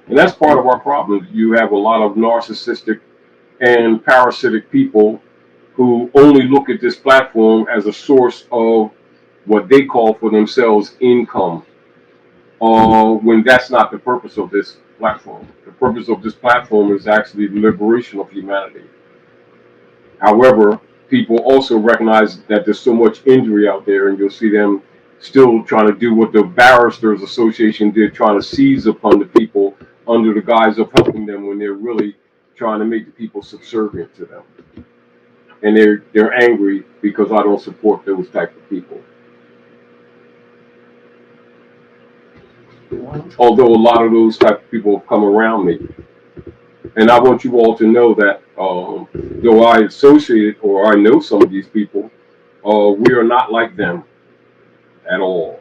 And that's part of our problem. You have a lot of narcissistic and parasitic people who only look at this platform as a source of what they call for themselves income, when that's not the purpose of this platform. The purpose of this platform is actually the liberation of humanity. However, people also recognize that there's so much injury out there, and you'll see them still trying to do what the Barristers Association did, trying to seize upon the people under the guise of helping them when they're really trying to make the people subservient to them. And they're angry because I don't support those type of people. Although a lot of those type of people have come around me. And I want you all to know that though I associate or I know some of these people, we are not like them at all.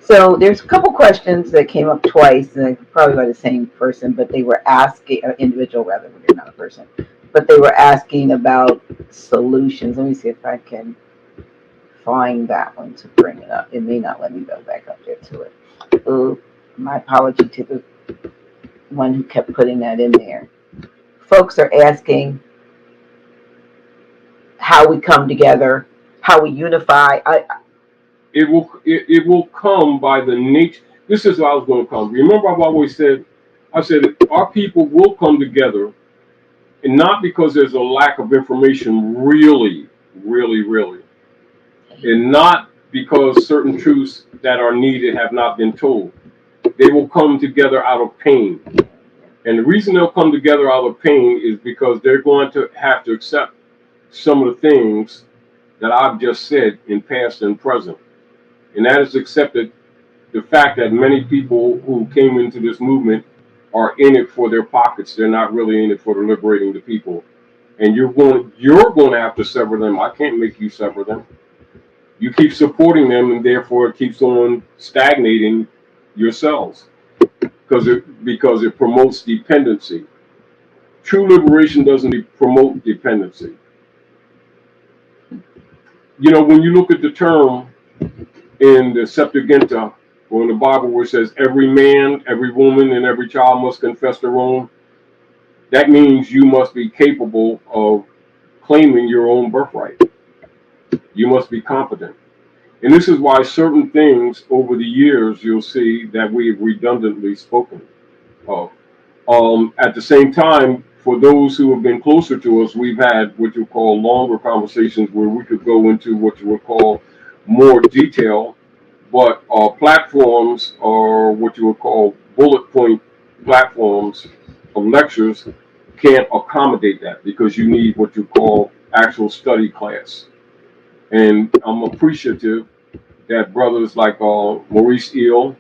So there's a couple questions that came up twice, and probably by the same person, but they were asking, or individual rather, but they're not a person, but they were asking about solutions. Let me see if I can find that one to bring it up. It may not let me go back up there to it. My apology to the one who kept putting that in there. Folks are asking how we come together, how we unify. It will come by the nature. This is how I was going to come. Remember, I've always said, I said our people will come together, and not because there's a lack of information, really, and not because certain truths that are needed have not been told. They will come together out of pain. And the reason they'll come together out of pain is because they're going to have to accept some of the things that I've just said in past and present. And that is accepted the fact that many people who came into this movement are in it for their pockets. They're not really in it for liberating the people. And you're going to have to sever them. I can't make you sever them. You keep supporting them, and therefore it keeps on stagnating yourselves because it promotes dependency. True liberation doesn't promote dependency. You know, when you look at the term in the Septuaginta, or in the Bible where it says every man, every woman, and every child must confess their own, that means you must be capable of claiming your own birthright. You must be competent. And this is why certain things over the years you'll see that we have redundantly spoken of. At the same time, for those who have been closer to us, we've had what you call longer conversations where we could go into what you would call more detail, but platforms or what you would call bullet point platforms of lectures can't accommodate that because you need what you call actual study class. And I'm appreciative that brothers like Maurice Eel,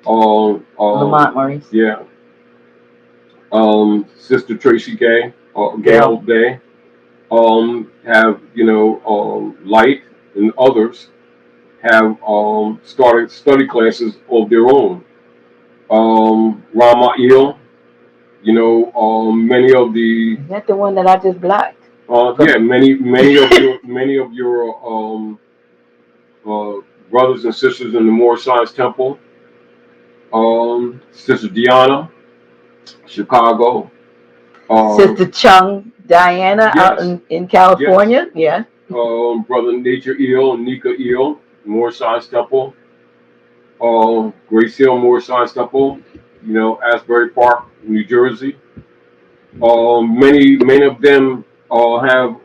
Lamont Maurice. yeah, Sister Tracy Gay, Gail Day, have, Light and others have started study classes of their own. Rama Eel, many of the. Is that the one that I just blocked? Yeah, many of your brothers and sisters in the Moore Science Temple, Sister Deanna, Chicago, Sister Chung Diana, yes, out in California. Yes. Brother Nature Eel and Nika Eel, Moore Science Temple, Grace Hill Moore Science Temple, Asbury Park, New Jersey. Many of them have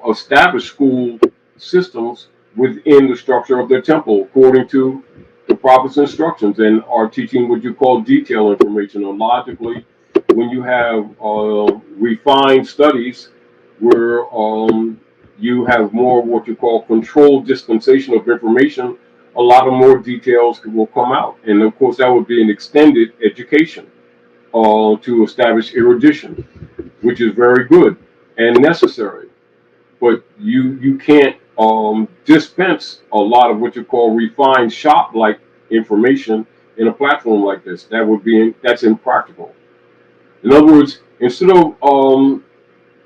established school systems within the structure of their temple according to the prophet's instructions, and are teaching what you call detail information. Or logically, when you have refined studies where you have more what you call controlled dispensation of information, a lot of more details will come out. And of course, that would be an extended education to establish erudition, which is very good and necessary. But you can't dispense a lot of what you call refined shop-like information in a platform like this. That's impractical. In other words, instead of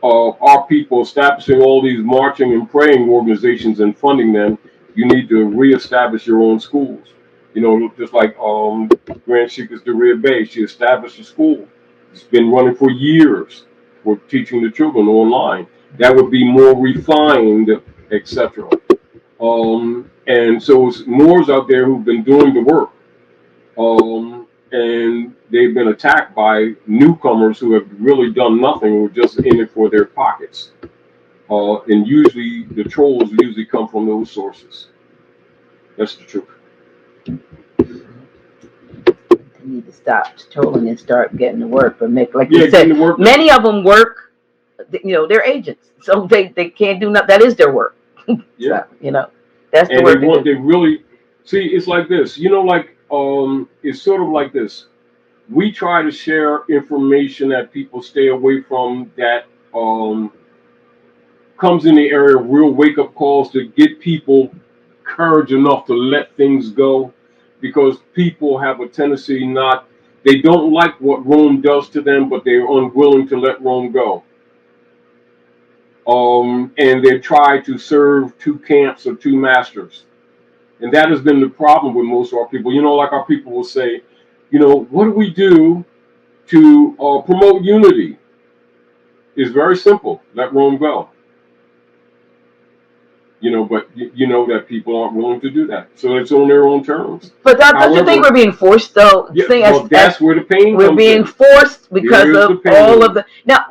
our people establishing all these marching and praying organizations and funding them, You need to reestablish your own schools. You know, just like Grand Sheikh's Deria Bay, she established a school. It's been running for years for teaching the children online. That would be more refined, etc. And so it's Moors out there who've been doing the work, and they've been attacked by newcomers who have really done nothing, who are just in it for their pockets. And usually the trolls usually come from those sources. That's the truth. They need to stop trolling and start getting to work. But like Yeah, you said, getting to work. many of them work. You know, they're agents, so they can't do nothing. That is their work. Yeah. So, you know, that's the And work they really see. It's like this. You know, like it's sort of like this. We try to share information that people stay away from, that comes in the area of real wake up calls to get people courage enough to let things go, because people have a tendency not. They don't like what Rome does to them, but they're unwilling to let Rome go. And they try to serve two camps or two masters. And that has been the problem with most of our people. You know, like our people will say, you know, what do we do to promote unity? It's very simple. Let Rome go. You know, but you know that people aren't willing to do that. So it's on their own terms. But don't you think we're being forced, though? Yeah, well, that's where the pain we're comes being in. forced because Here's of all of the. Now,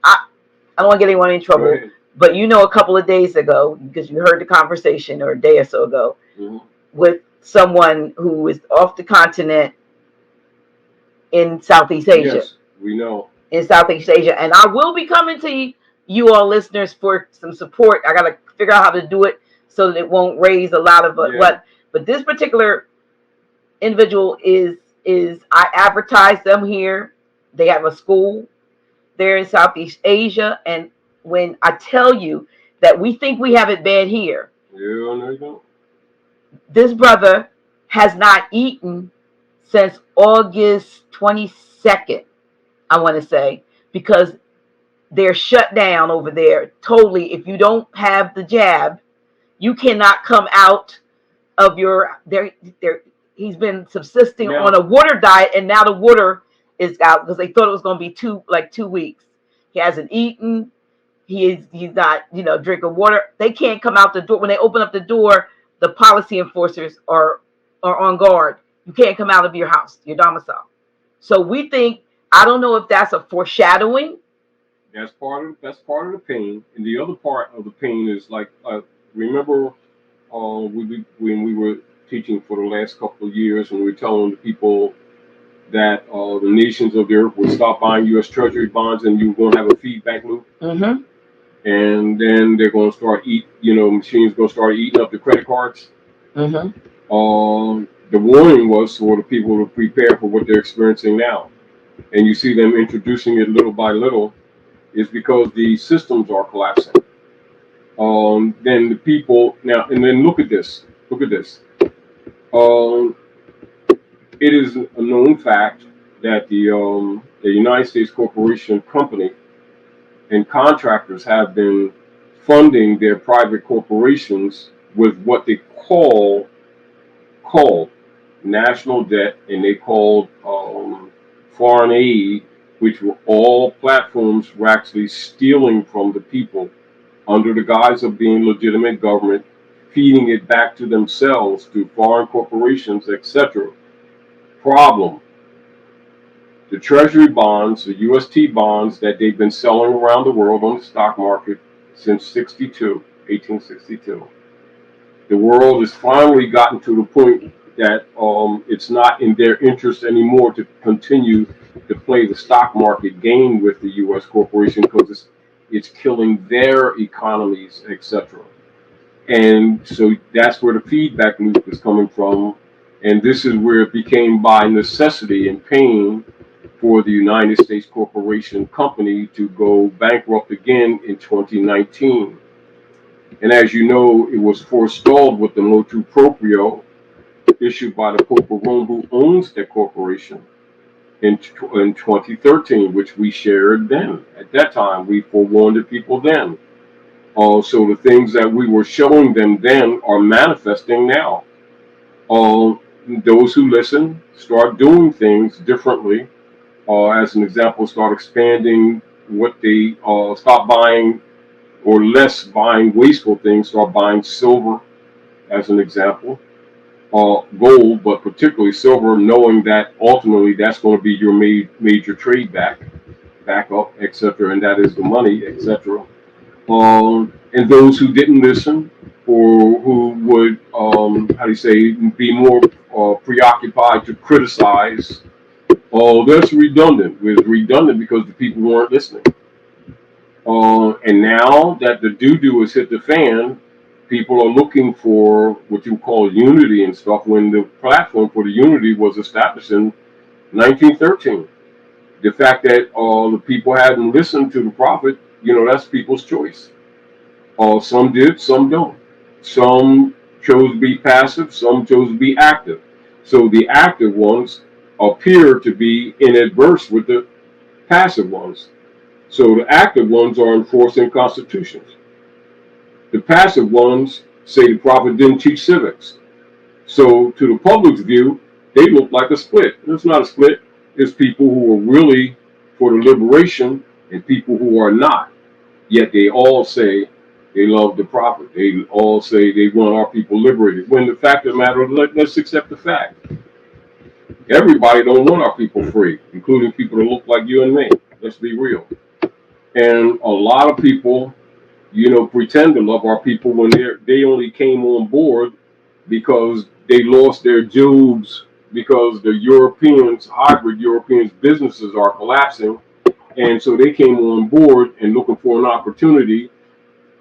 I don't want to get anyone in trouble, but you know, a couple of days ago, because you heard the conversation, or a day or so ago, with someone who is off the continent in Southeast Asia. Yes, we know. In Southeast Asia, and I will be coming to you all listeners for some support. I gotta figure out how to do it so that it won't raise a lot of what. But this particular individual is I advertise them here. They have a school there in Southeast Asia, and when I tell you that we think we have it bad here, no, you don't. This brother has not eaten since August 22nd, I want to say, because they're shut down over there totally. If you don't have the jab, you cannot come out of your he's been subsisting on a water diet, and now the water is out because they thought it was going to be 2 weeks. He hasn't eaten. He's not, drinking water. They can't come out the door. When they open up the door, the policy enforcers are on guard. You can't come out of your house, your domicile. So we think, I don't know if that's a foreshadowing. That's part of the pain, and the other part of the pain is like, remember when we were teaching for the last couple of years, and we were telling the people that the nations of the earth would stop buying U.S. Treasury bonds, and you're going to have a feedback loop. Mm-hmm. And then they're going to start machines going to start eating up the credit cards. Mm-hmm. The warning was for the people to prepare for what they're experiencing now, and you see them introducing it little by little. Is because the systems are collapsing. Then the people now, and then look at this. It is a known fact that the United States Corporation Company and contractors have been funding their private corporations with what they called national debt, and they called foreign aid, which were all platforms were actually stealing from the people under the guise of being legitimate government, feeding it back to themselves through foreign corporations, etc. Problem. The Treasury bonds, the UST bonds that they've been selling around the world on the stock market since 1862. The world has finally gotten to the point that it's not in their interest anymore to continue to play the stock market game with the U.S. corporation, because it's killing their economies, etc. And so that's where the feedback loop is coming from. And this is where it became by necessity and pain for the United States Corporation Company to go bankrupt again in 2019. And as you know, it was forestalled with the motu proprio issued by the Pope of Rome, who owns the corporation, in 2013, which we shared then. At that time, we forewarned the people then. So the things that we were showing them then are manifesting now. Uh, those who listen start doing things differently. As an example, start expanding what they stop buying or less buying wasteful things, start buying silver as an example, gold, but particularly silver, knowing that ultimately that's going to be your major trade backup, etc., and that is the money, etc. And those who didn't listen or who would, how do you say, be more preoccupied to criticize, that's redundant. It was redundant because the people weren't listening. And now that the doo-doo has hit the fan, people are looking for what you call unity and stuff when the platform for the unity was established in 1913. The fact that the people hadn't listened to the prophet, that's people's choice. Some did, some don't. Some chose to be passive, some chose to be active. So the active ones appear to be in adverse with the passive ones. So the active ones are enforcing constitutions. The passive ones say the prophet didn't teach civics. So to the public's view, they look like a split. It's not a split. It's people who are really for the liberation and people who are not. Yet they all say they love the prophet. They all say they want our people liberated. When the fact of the matter, let's accept the fact. Everybody don't want our people free, including people that look like you and me. Let's be real. And a lot of people, pretend to love our people when they only came on board because they lost their jobs because the Europeans, hybrid Europeans businesses are collapsing. And so they came on board and looking for an opportunity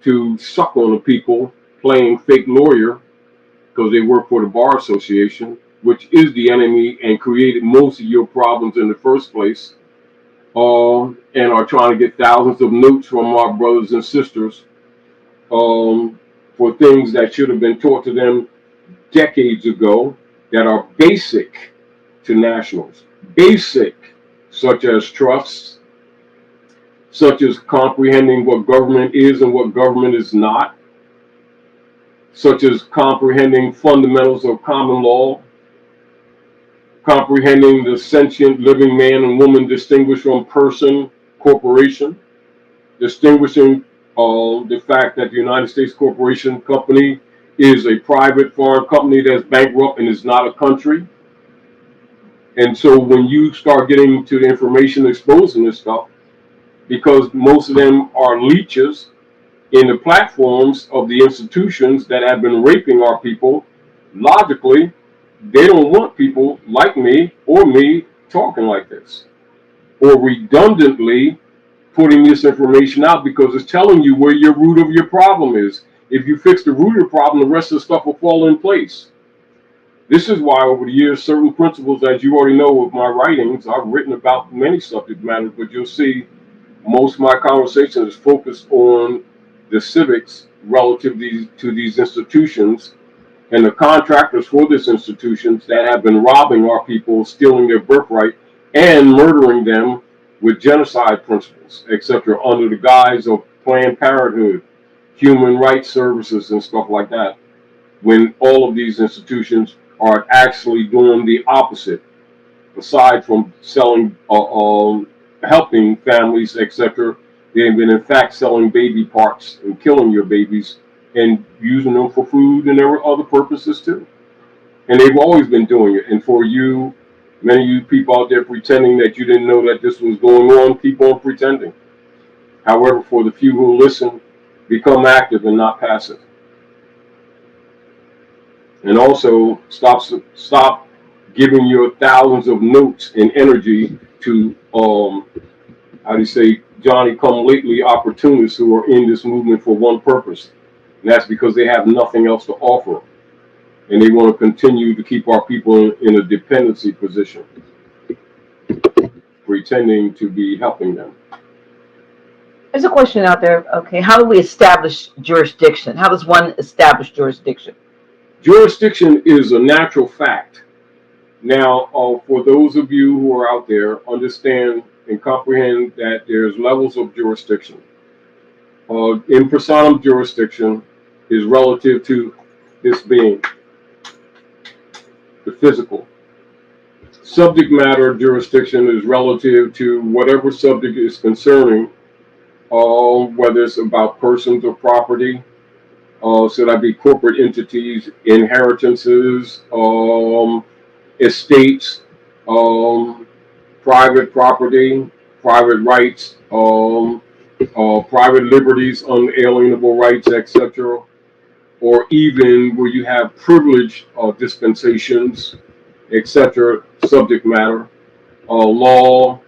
to suck on the people playing fake lawyer because they work for the Bar Association, which is the enemy and created most of your problems in the first place, and are trying to get thousands of notes from our brothers and sisters for things that should have been taught to them decades ago that are basic to nationals. Basic, such as trusts, such as comprehending what government is and what government is not, such as comprehending fundamentals of common law, comprehending the sentient living man and woman distinguished from person, corporation, distinguishing the fact that the United States Corporation Company is a private foreign company that's bankrupt and is not a country. And so when you start getting to the information exposing this stuff, because most of them are leeches in the platforms of the institutions that have been raping our people, logically, they don't want people like me or me talking like this or redundantly putting this information out because it's telling you where your root of your problem is. If you fix the root of the problem, the rest of the stuff will fall in place. This is why over the years, certain principles, as you already know with my writings, I've written about many subject matters, but you'll see most of my conversation is focused on the civics relative to these institutions and the contractors for these institutions that have been robbing our people, stealing their birthright, and murdering them with genocide principles, etc., under the guise of Planned Parenthood, human rights services, and stuff like that, when all of these institutions are actually doing the opposite, aside from selling, helping families, etc. They've been in fact selling baby parts and killing your babies and using them for food and there were other purposes too. And they've always been doing it. And for you, many of you people out there pretending that you didn't know that this was going on, keep on pretending. However, for the few who listen, become active and not passive. And also stop giving your thousands of notes and energy to how do you say, Johnny come lately opportunists who are in this movement for one purpose. And that's because they have nothing else to offer. And they want to continue to keep our people in a dependency position, pretending to be helping them. There's a question out there. Okay, how do we establish jurisdiction? How does one establish jurisdiction? Jurisdiction is a natural fact. Now, for those of you who are out there, understand and comprehend that there's levels of jurisdiction. In personam jurisdiction is relative to this being, the physical. Subject matter jurisdiction is relative to whatever subject is concerning, whether it's about persons or property. So that'd be corporate entities, inheritances, estates, um, private property, private rights, private liberties, unalienable rights, etc., or even where you have privilege dispensations, etc., subject matter, law,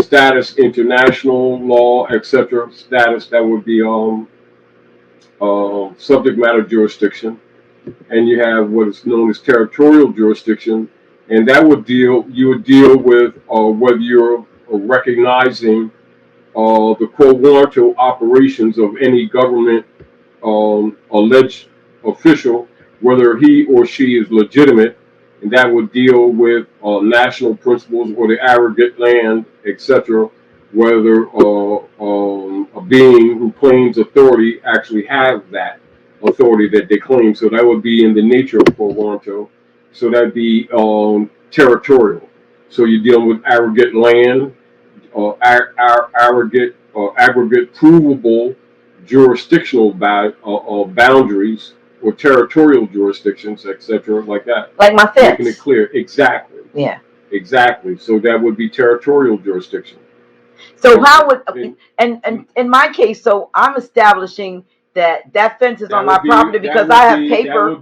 status, international law, etc., status, that would be subject matter jurisdiction. And you have what is known as territorial jurisdiction, and that would you would deal with whether you're recognizing the quo warranto operations of any government alleged official, whether he or she is legitimate, and that would deal with national principles or the aggregate land, etc., whether a being who claims authority actually has that authority that they claim. So that would be in the nature of quo warranto. So that'd be territorial. So you're dealing with aggregate land, aggregate provable jurisdictional boundaries or territorial jurisdictions, etc., like that. Like my fence. Making it clear. Exactly. Yeah. Exactly. So that would be territorial jurisdiction. So how would, and in my case, so I'm establishing that fence is on my property because I have paper.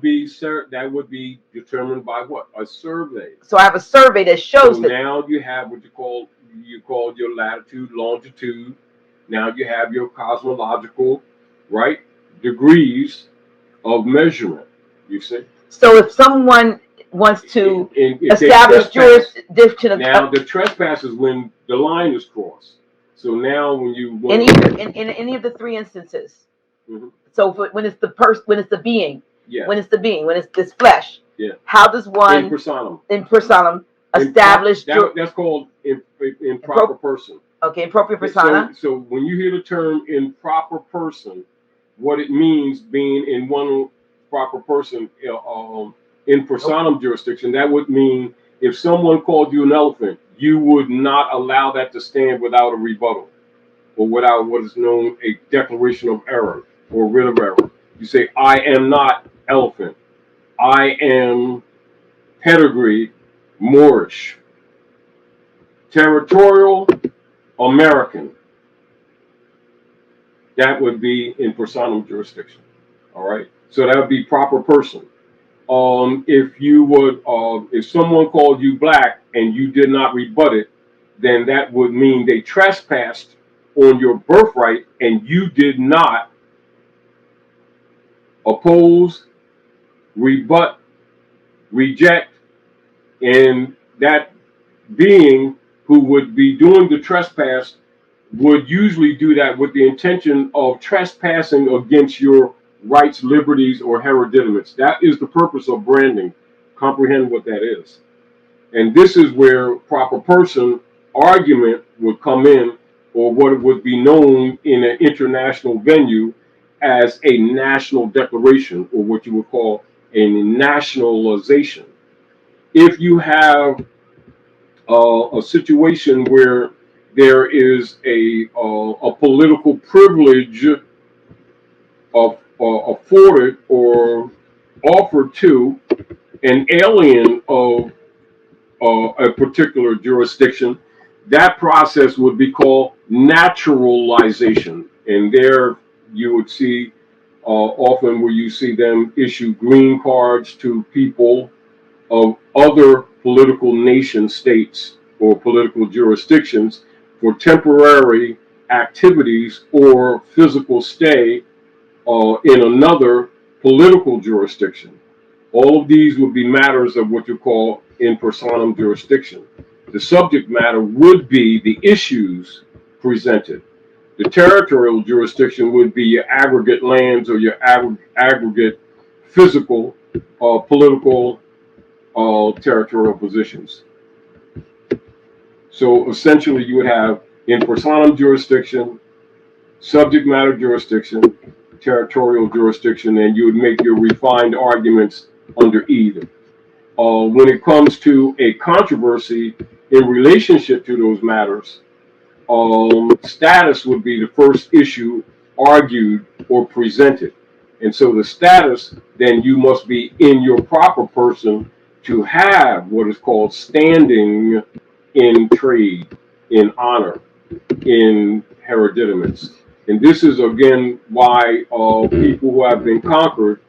That would be determined by what? A survey. So I have a survey that shows so that. Now you have what you call your latitude, longitude. Now you have your cosmological, right, degrees of measurement. You see. So if someone wants to establish jurisdiction, now the trespass is when the line is crossed. So now when you in any of the three instances. Mm-hmm. So when it's when it's the being, yeah. when it's this flesh, yeah. How does one in personam establish? That's called improper person. Okay, improper persona. So when you hear the term improper person, what it means being in one proper person in personam jurisdiction, that would mean if someone called you an elephant, you would not allow that to stand without a rebuttal or without what is known a declaration of error or writ of error. You say, I am not elephant. I am pedigree Moorish. Territorial American. That would be in personam jurisdiction. All right. So that would be proper person. If you would, if someone called you black and you did not rebut it, then that would mean they trespassed on your birthright and you did not oppose, rebut, reject, and that being who would be doing the trespass would usually do that with the intention of trespassing against your rights, liberties, or hereditaments. That is the purpose of branding. Comprehend what that is. And this is where proper person argument would come in, or what would be known in an international venue as a national declaration, or what you would call a nationalization. If you have a situation where there is a political privilege afforded or offered to an alien of a particular jurisdiction, that process would be called naturalization. And there you would see often where you see them issue green cards to people of other political nation states or political jurisdictions for temporary activities or physical stay in another political jurisdiction. All of these would be matters of what you call in personam jurisdiction. The subject matter would be the issues presented. The territorial jurisdiction would be your aggregate lands or your aggregate physical, political, territorial positions. So essentially you would have in personam jurisdiction, subject matter jurisdiction, territorial jurisdiction, and you would make your refined arguments under either. When it comes to a controversy in relationship to those matters, status would be the first issue argued or presented. And so the status, then you must be in your proper person to have what is called standing in trade, in honor, in hereditaments. And this is again why people who have been conquered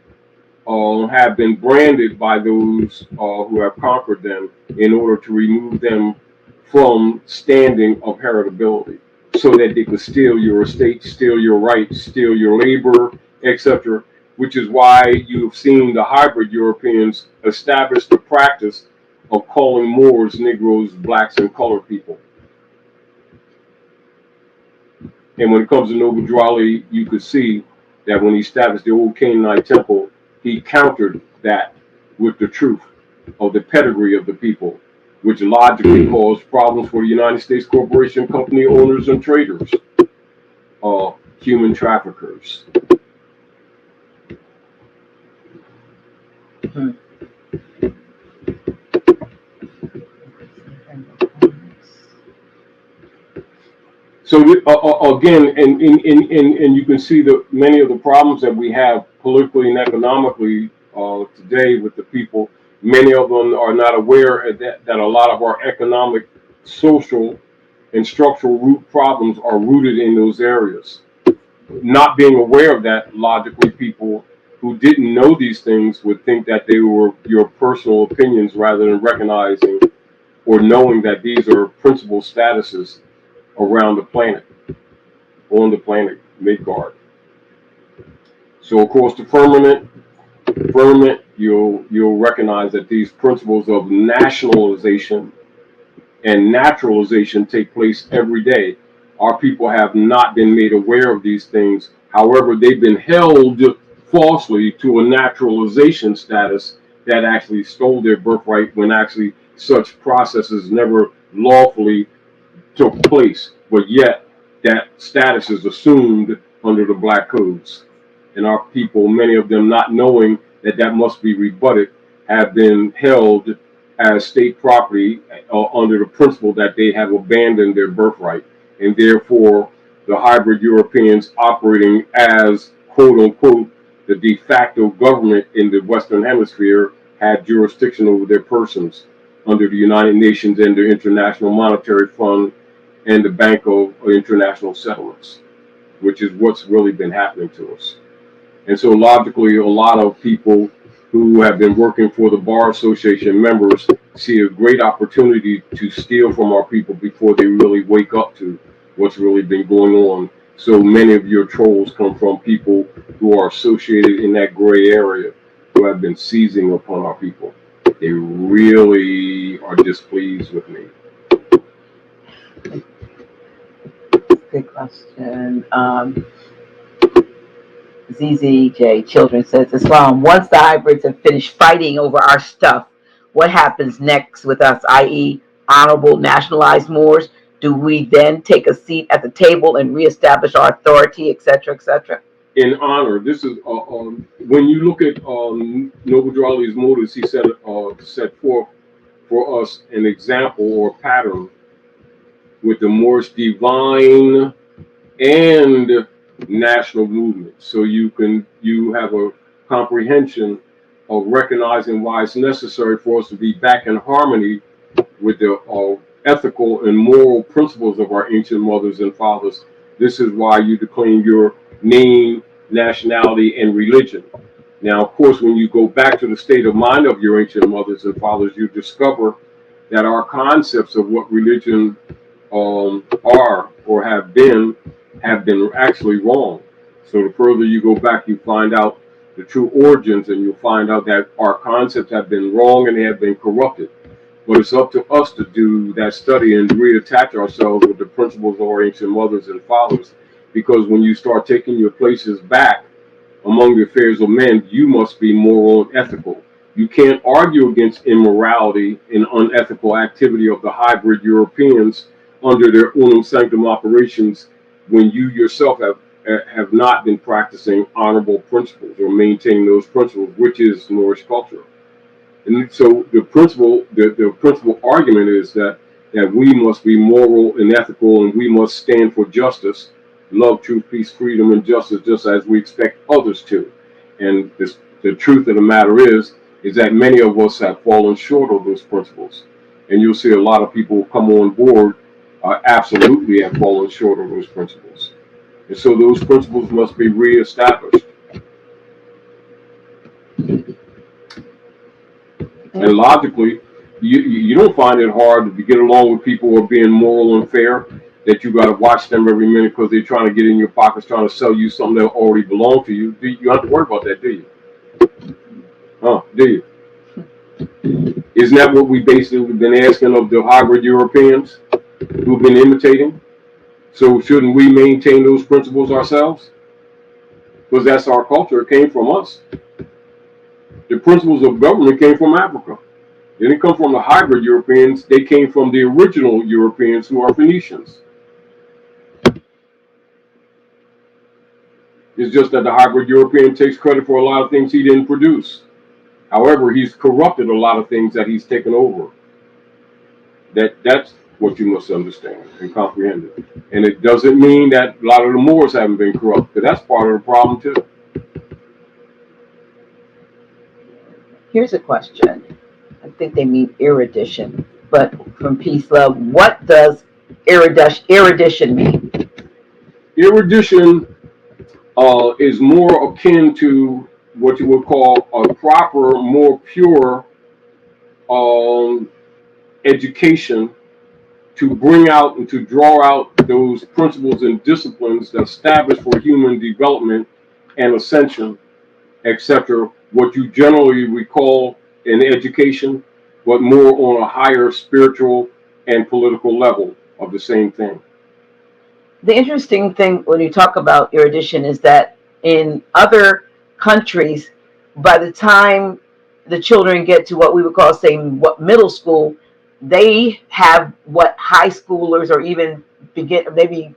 have been branded by those who have conquered them in order to remove them from standing of heritability, so that they could steal your estate, steal your rights, steal your labor, etc. Which is why you've seen the hybrid Europeans establish the practice of calling Moors, Negroes, blacks, and colored people. And when it comes to Noble Drew Ali, you could see that when he established the old Canaanite temple, he countered that with the truth of the pedigree of the people, which logically caused problems for the United States corporation, company owners, and traders, human traffickers. So again, and you can see that many of the problems that we have politically and economically today with the people, many of them are not aware that a lot of our economic, social, and structural root problems are rooted in those areas. Not being aware of that, logically, people who didn't know these things would think that they were your personal opinions rather than recognizing or knowing that these are principal statuses around the planet, on the planet Midgard. So of course the firmament, you'll recognize that these principles of nationalization and naturalization take place every day. Our people have not been made aware of these things. However, they've been held falsely to a naturalization status that actually stole their birthright when actually such processes never lawfully took place, but yet that status is assumed under the black codes. And our people, many of them not knowing that that must be rebutted, have been held as state property under the principle that they have abandoned their birthright. And therefore, the hybrid Europeans operating as, quote unquote, the de facto government in the Western Hemisphere had jurisdiction over their persons under the United Nations and the International Monetary Fund and the Bank of International Settlements, which is what's really been happening to us. And so logically, a lot of people who have been working for the Bar Association members see a great opportunity to steal from our people before they really wake up to what's really been going on. So many of your trolls come from people who are associated in that gray area, who have been seizing upon our people. They really are displeased with me. Good question. ZZJ Children says, Islam, once the hybrids have finished fighting over our stuff, what happens next with us, i.e. honorable nationalized Moors? Do we then take a seat at the table and reestablish our authority, etc., etc.? In honor, this is when you look at Noble Drew Ali's motives, he set forth for us an example or pattern with the Moorish divine and national movement. So you have a comprehension of recognizing why it's necessary for us to be back in harmony with the ethical and moral principles of our ancient mothers and fathers. This is why you declaim your name, nationality, and religion. Now, of course, when you go back to the state of mind of your ancient mothers and fathers, you discover that our concepts of what religion are or have been actually wrong. So the further you go back, you find out the true origins, and you'll find out that our concepts have been wrong and they have been corrupted. But it's up to us to do that study and reattach ourselves with the principles of our ancient mothers and fathers, because when you start taking your places back among the affairs of men, you must be moral and ethical. You can't argue against immorality and unethical activity of the hybrid Europeans under their unum sanctum operations when you yourself have not been practicing honorable principles or maintaining those principles, which is Moorish culture. And so the principal argument is that we must be moral and ethical, and we must stand for justice, love, truth, peace, freedom, and justice, just as we expect others to. And the truth of the matter is that many of us have fallen short of those principles. And you'll see a lot of people come on board absolutely have fallen short of those principles. And so those principles must be reestablished. And logically, you don't find it hard to get along with people who are being moral and fair, that you got to watch them every minute because they're trying to get in your pockets, trying to sell you something that already belongs to you. You don't have to worry about that, do you? Huh, do you? Isn't that what we basically been asking of the hybrid Europeans who've been imitating? So shouldn't we maintain those principles ourselves? Because that's our culture. It came from us. The principles of government came from Africa. They didn't come from the hybrid Europeans. They came from the original Europeans, who are Phoenicians. It's just that the hybrid European takes credit for a lot of things he didn't produce. However, he's corrupted a lot of things that he's taken over. That's what you must understand and comprehend it. And it doesn't mean that a lot of the Moors haven't been corrupt, but that's part of the problem too. Here's a question. I think they mean erudition, but from Peace Love, what does erudition mean? Erudition is more akin to what you would call a proper, more pure education to bring out and to draw out those principles and disciplines that establish for human development and ascension, etc. What you generally recall in education, but more on a higher spiritual and political level of the same thing. The interesting thing when you talk about erudition is that in other countries, by the time the children get to what we would call, say, what middle school, they have what high schoolers or even maybe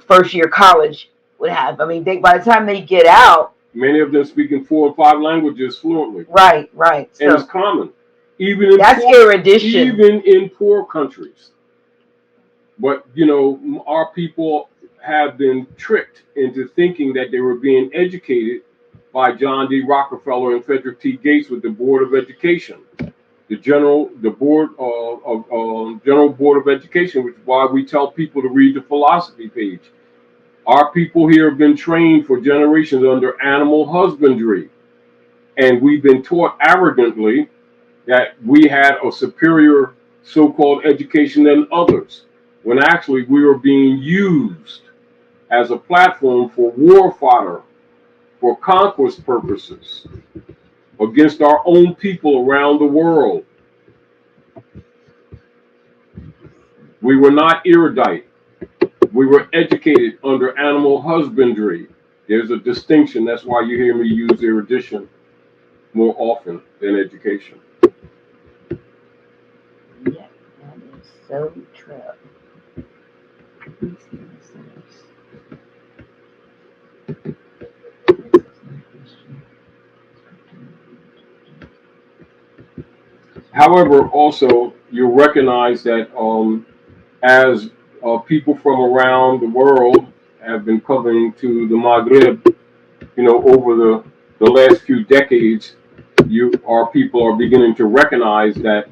first year college would have. I mean, by the time they get out, many of them speaking 4 or 5 languages fluently. Right. And so, it's common, even in that's erudition. Even in poor countries. But our people have been tricked into thinking that they were being educated by John D. Rockefeller and Frederick T. Gates with the Board of Education, the General Board of Education, which is why we tell people to read the philosophy page. Our people here have been trained for generations under animal husbandry, and we've been taught arrogantly that we had a superior so-called education than others, when actually we were being used as a platform for war fodder, for conquest purposes, against our own people around the world. We were not erudite. We were educated under animal husbandry. There's a distinction. That's why you hear me use erudition more often than education. Yeah, that is so true. However, also, you'll recognize that as people from around the world have been coming to the Maghreb, over the last few decades, our people are beginning to recognize that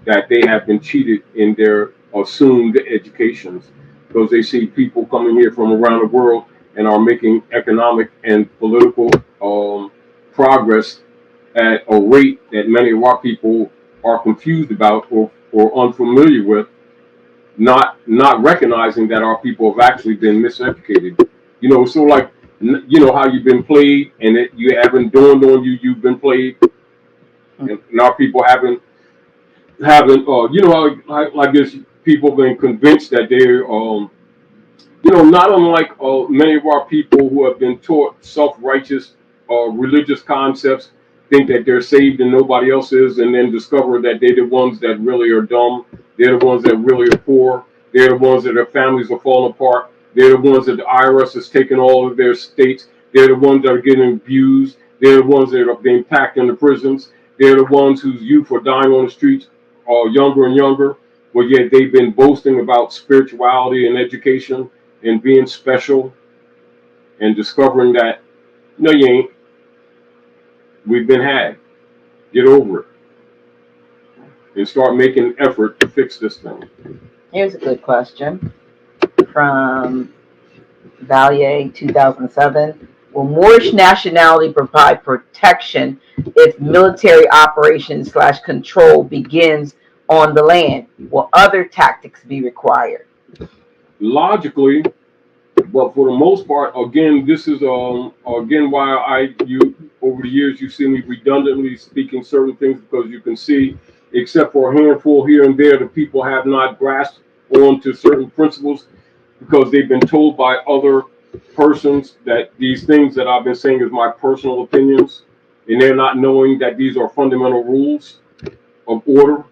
that they have been cheated in their assumed educations, because they see people coming here from around the world and are making economic and political progress at a rate that many of our people are confused about or unfamiliar with, not recognizing that our people have actually been miseducated. So like, how you've been played, and that you haven't dawned on you've been played, and our people haven't I guess people have been convinced that they're not unlike many of our people who have been taught self-righteous religious concepts, think that they're saved and nobody else is, and then discover that they're the ones that really are dumb. They're the ones that really are poor. They're the ones that their families are falling apart. They're the ones that the IRS has taken all of their estates. They're the ones that are getting abused. They're the ones that are being packed in the prisons. They're the ones whose youth are dying on the streets, younger and younger. But yet they've been boasting about spirituality and education and being special and discovering that, no, you ain't. We've been had. Get over it and start making an effort to fix this thing. Here's a good question from Valier 2007. Will Moorish nationality provide protection if military operations / control begins on the land? Will other tactics be required? Logically, but for the most part, again, this is again why you over the years you see me redundantly speaking certain things, because you can see, except for a handful here and there, the people have not grasped onto certain principles because they've been told by other persons that these things that I've been saying is my personal opinions, and they're not knowing that these are fundamental rules of order.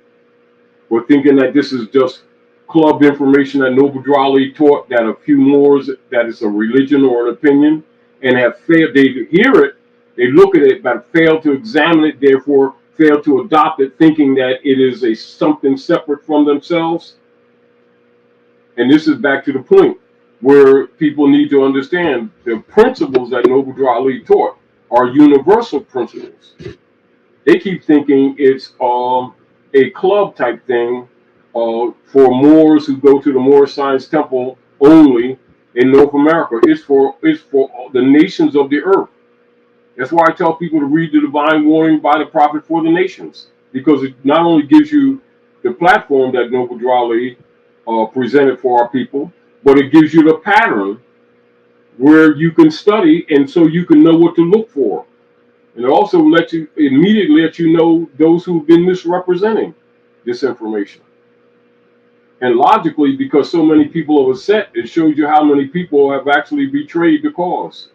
We're thinking that this is just club information that Noble Drew Ali taught, that a few Moors, that it's a religion or an opinion, and have failed. They hear it, they look at it, but fail to examine it, therefore fail to adopt it, thinking that it is a something separate from themselves. And this is back to the point where people need to understand the principles that Noble Drew Ali taught are universal principles. They keep thinking it's a club type thing for Moors who go to the Moorish Science Temple only in North America. It's for the nations of the earth. That's why I tell people to read the Divine Warning by the Prophet for the Nations, because it not only gives you the platform that Noble Drew Ali presented for our people, but it gives you the pattern where you can study, and so you can know what to look for. And it also immediately let you know those who've been misrepresenting this information. And logically, because so many people have set, it shows you how many people have actually betrayed the cause.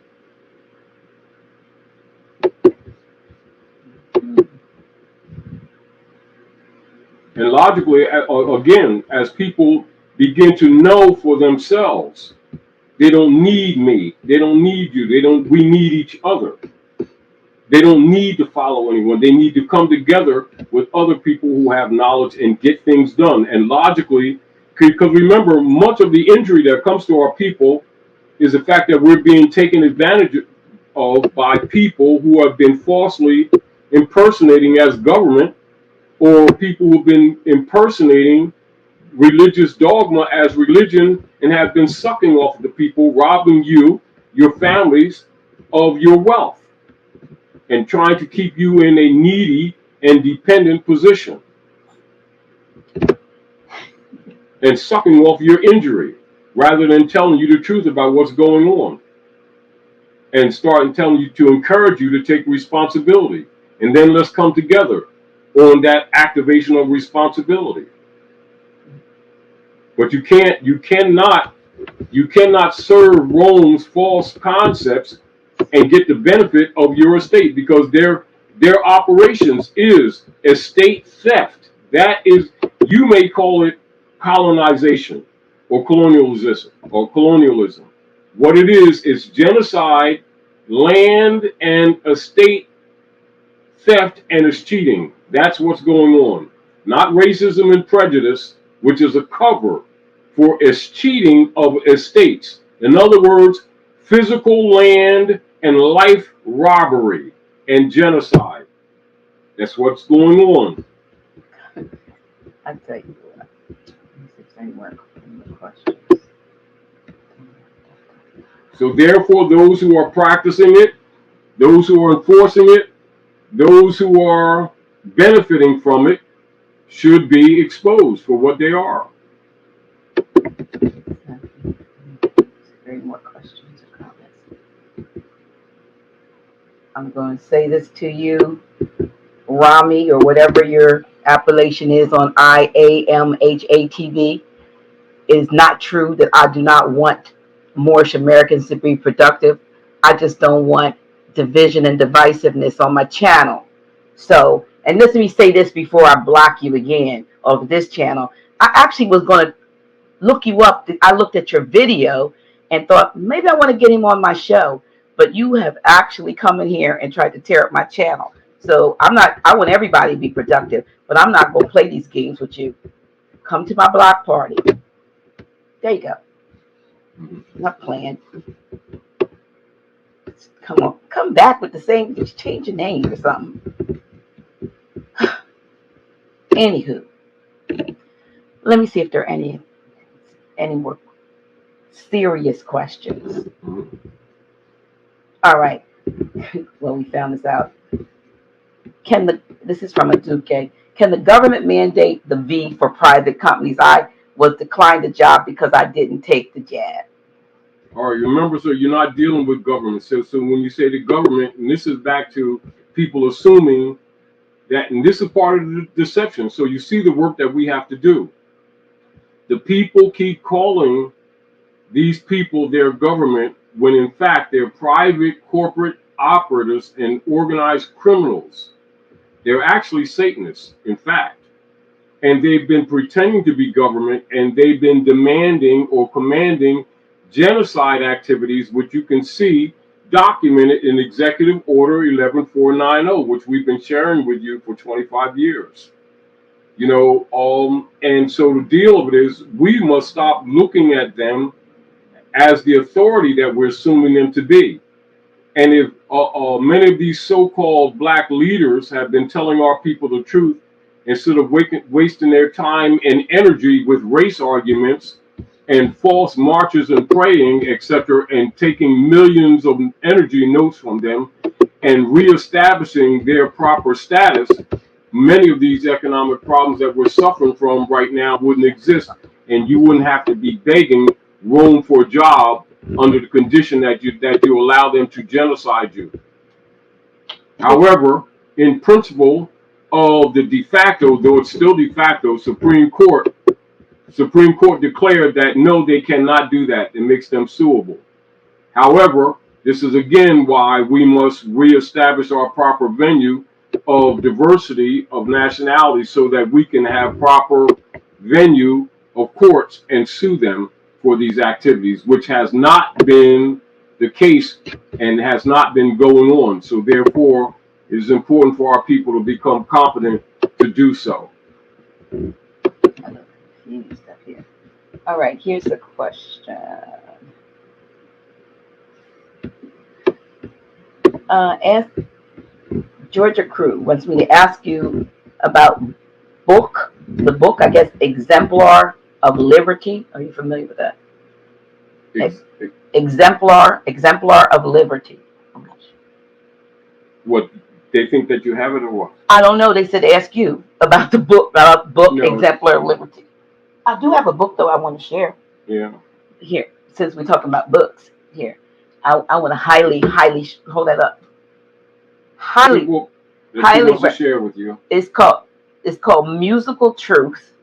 And logically, again, as people begin to know for themselves, they don't need me. They don't need you. We need each other. They don't need to follow anyone. They need to come together with other people who have knowledge and get things done. And logically, because remember, much of the injury that comes to our people is the fact that we're being taken advantage of by people who have been falsely impersonating as government, or people who've been impersonating religious dogma as religion and have been sucking off of the people, robbing you, your families, of your wealth, and trying to keep you in a needy and dependent position, and sucking off your injury rather than telling you the truth about what's going on, and starting telling you to encourage you to take responsibility. And then let's come together on that activation of responsibility. But you cannot serve Rome's false concepts and get the benefit of your estate, because their operations is estate theft. That is, you may call it colonization or colonialism. What it is genocide, land and estate theft, and it's cheating. That's what's going on. Not racism and prejudice, which is a cover for cheating of estates. In other words, physical land and life robbery and genocide. That's what's going on. I tell you what. Any more questions? So therefore, those who are practicing it, those who are enforcing it, those who are benefiting from it should be exposed for what they are. Any more questions or comments? I'm going to say this to you, Rami, or whatever your appellation is on IAMHATV. It is not true that I do not want Moorish Americans to be productive. I just don't want division and divisiveness on my channel. So, and let me say this before I block you again of this channel. I actually was going to look you up. I looked at your video and thought maybe I want to get him on my show, but you have actually come in here and tried to tear up my channel. So I'm not. I want everybody to be productive, but I'm not going to play these games with you. Come to my block party. There you go. I'm not playing. Come on, come back with the same. Just change your name or something. Anywho, let me see if there are any more serious questions. All right. Well, we found this out. This is from a Duque. Can the government mandate the V for private companies? I was declined a job because I didn't take the jab. All right, remember, so you're not dealing with government. So when you say the government, and this is back to people assuming that, and this is part of the deception. So you see the work that we have to do. The people keep calling these people their government when in fact they're private corporate operatives and organized criminals. They're actually Satanists, in fact. And they've been pretending to be government, and they've been demanding or commanding genocide activities, which you can see documented in Executive Order 11490, which we've been sharing with you for 25 years. And so the deal of it is we must stop looking at them as the authority that we're assuming them to be. And if many of these so-called black leaders have been telling our people the truth, instead of wasting their time and energy with race arguments and false marches and praying, etc., and taking millions of energy notes from them and reestablishing their proper status, many of these economic problems that we're suffering from right now wouldn't exist, and you wouldn't have to be begging Rome for a job under the condition that you allow them to genocide you. However, in principle of the de facto, though it's still de facto, Supreme Court declared that no, they cannot do that. It makes them suable. However, this is again why we must reestablish our proper venue of diversity of nationality so that we can have proper venue of courts and sue them for these activities, which has not been the case and has not been going on. So therefore, it is important for our people to become competent to do so. All right, here's the question. Ask Georgia Crew wants me to ask you about the book, I guess, Exemplar of Liberty. Are you familiar with that? Exemplar of Liberty. What, they think that you have it or what? I don't know. They said ask you about the book, No. Exemplar of Liberty. I do have a book though I want to share. Yeah. Here, since we're talking about books, here, I want to highly hold that up. Highly share with you. It's called Musical Truth.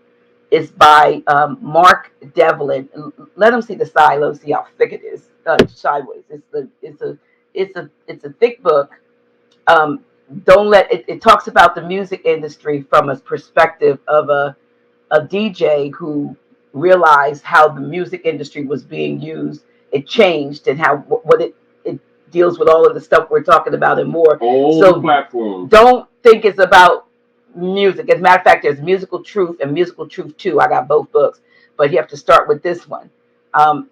It's by Mark Devlin. Let them see the side. Let them see how thick it is. Sideways. It's a thick book. Don't let it talks about the music industry from a perspective of a DJ who realized how the music industry was being used. It changed and how what it deals with all of the stuff we're talking about and more. All the platforms. Don't think it's about music. As a matter of fact, there's Musical Truth and Musical Truth 2. I got both books, but you have to start with this one.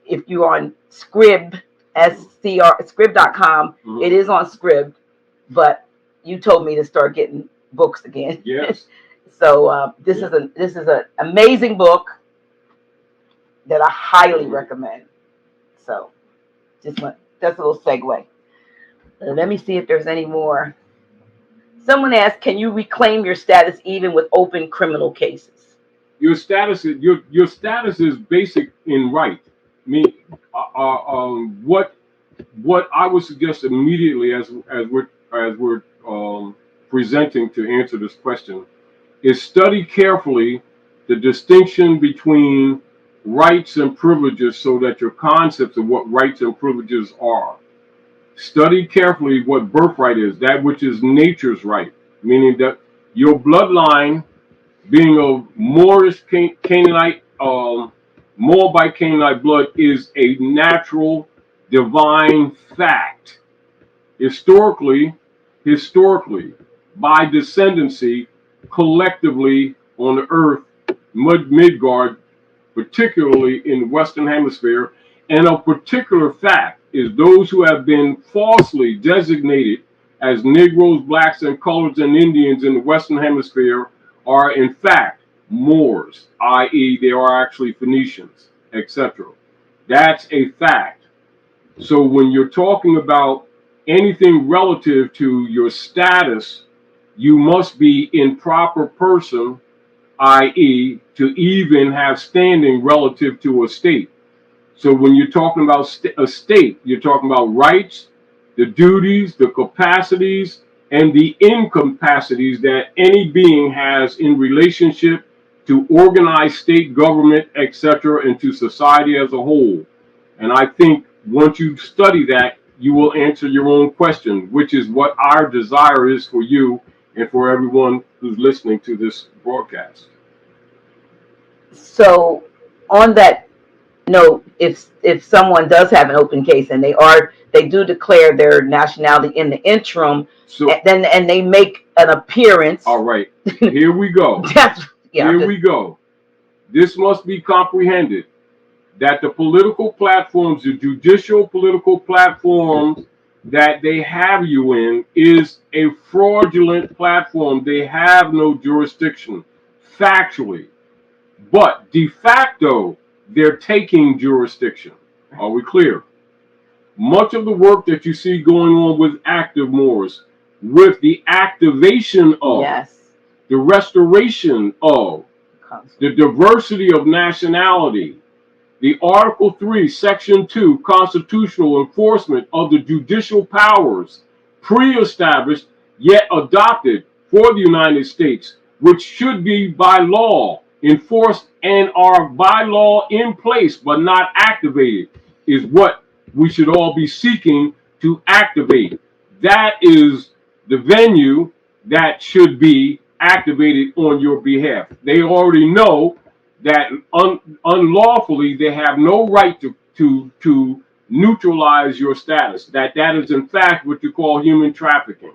If you're on Scrib, Scrib.com, it is on Scrib, but you told me to start getting books again. Yes. So this is an amazing book that I highly recommend. So that's a little segue. Let me see if there's any more. Someone asked, can you reclaim your status even with open criminal cases? Your status is basic in right. I mean, what I would suggest immediately as we're presenting to answer this question is study carefully the distinction between rights and privileges so that your concepts of what rights and privileges are. Study carefully what birthright is, that which is nature's right, meaning that your bloodline being of Moorish Canaanite Moabite Canaanite blood is a natural divine fact. Historically, by descendancy, collectively on the earth, Midgard, particularly in the Western Hemisphere, and a particular fact is those who have been falsely designated as Negroes, blacks, and coloreds and Indians in the Western Hemisphere are in fact Moors, i.e., they are actually Phoenicians, etc. That's a fact. So when you're talking about anything relative to your status, you must be in proper person, i.e., to even have standing relative to a state. So when you're talking about a state, you're talking about rights, the duties, the capacities, and the incapacities that any being has in relationship to organized state government, etc., and to society as a whole. And I think once you study that, you will answer your own question, which is what our desire is for you and for everyone who's listening to this broadcast. So, on that note, if someone does have an open case and they do declare their nationality in the interim, So and they make an appearance. All right, here we go. Here we go. This must be comprehended that the political platforms, the judicial political platforms that they have you in, is a fraudulent platform. They have no jurisdiction, factually. But de facto, they're taking jurisdiction. Are we clear? Much of the work that you see going on with active Moors, with the activation of, yes, the restoration of, the diversity of nationality, the Article 3, Section 2, constitutional enforcement of the judicial powers pre-established yet adopted for the United States, which should be by law enforced and are by law in place but not activated, is what we should all be seeking to activate. That is the venue that should be activated on your behalf. They already know that unlawfully they have no right to neutralize your status. That is in fact what you call human trafficking.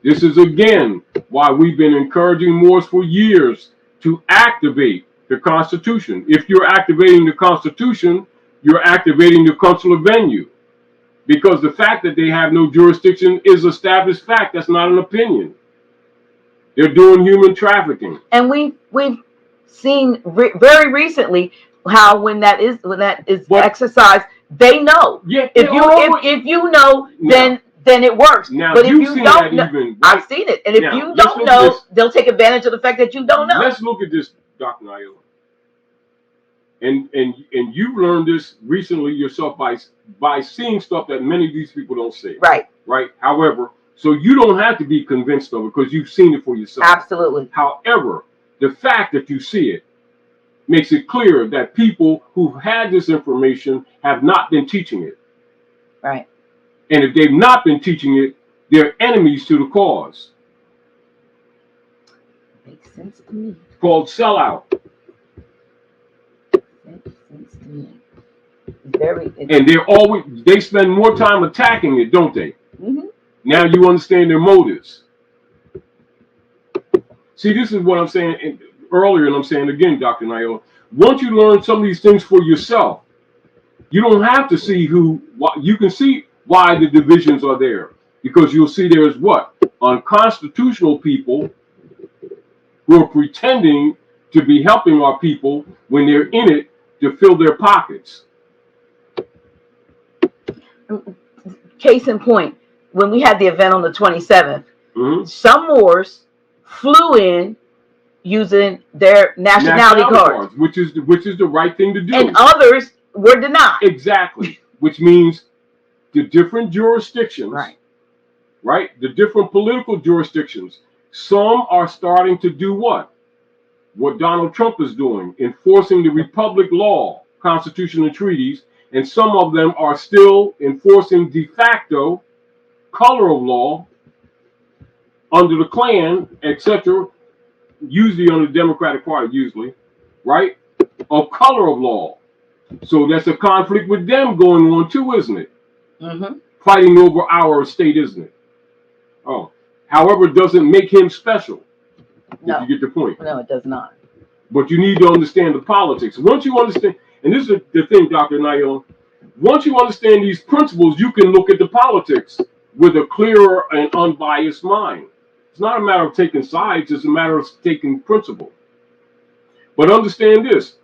This is again why we've been encouraging Moors for years to activate the Constitution. If you're activating the Constitution, you're activating the consular venue. Because the fact that they have no jurisdiction is established fact. That's not an opinion. They're doing human trafficking. And we've seen very recently how when that is exercised, they know. Yeah, if you know, then it works. Now, but if you don't know, right? I've seen it. And if you don't know, they'll take advantage of the fact that you don't know. Let's look at this, Dr. Naila. And you learned this recently yourself by seeing stuff that many of these people don't see. Right. Right. However, so you don't have to be convinced of it because you've seen it for yourself. Absolutely. However, the fact that you see it makes it clear that people who've had this information have not been teaching it. Right. And if they've not been teaching it, they're enemies to the cause. Makes sense to me. It's called sellout. Makes sense to me. And they spend more time attacking it, don't they? Mm-hmm. Now you understand their motives. See, this is what I'm saying earlier, and I'm saying again, Dr. Naila. Once you learn some of these things for yourself, you don't have to see you can see why the divisions are there. Because you'll see there's what? Unconstitutional people who are pretending to be helping our people when they're in it to fill their pockets. Case in point, when we had the event on the 27th, mm-hmm. some Moors flew in using their nationality cards, which is the right thing to do, and others were denied. Exactly, which means the different jurisdictions, right? The different political jurisdictions. Some are starting to do what Donald Trump is doing, enforcing the Republic law, Constitution, and treaties. And some of them are still enforcing de facto color of law under the Klan, etc., usually under the Democratic Party, right? of color of law. So that's a conflict with them going on too, isn't it? Mm-hmm. Fighting over our estate, isn't it? Oh, however, it doesn't make him special. No. If you get the point. No, it does not. But you need to understand the politics. Once you understand, and this is the thing, Dr. Nail, once you understand these principles, you can look at the politics with a clearer and unbiased mind. It's not a matter of taking sides, it's a matter of taking principle. But understand this,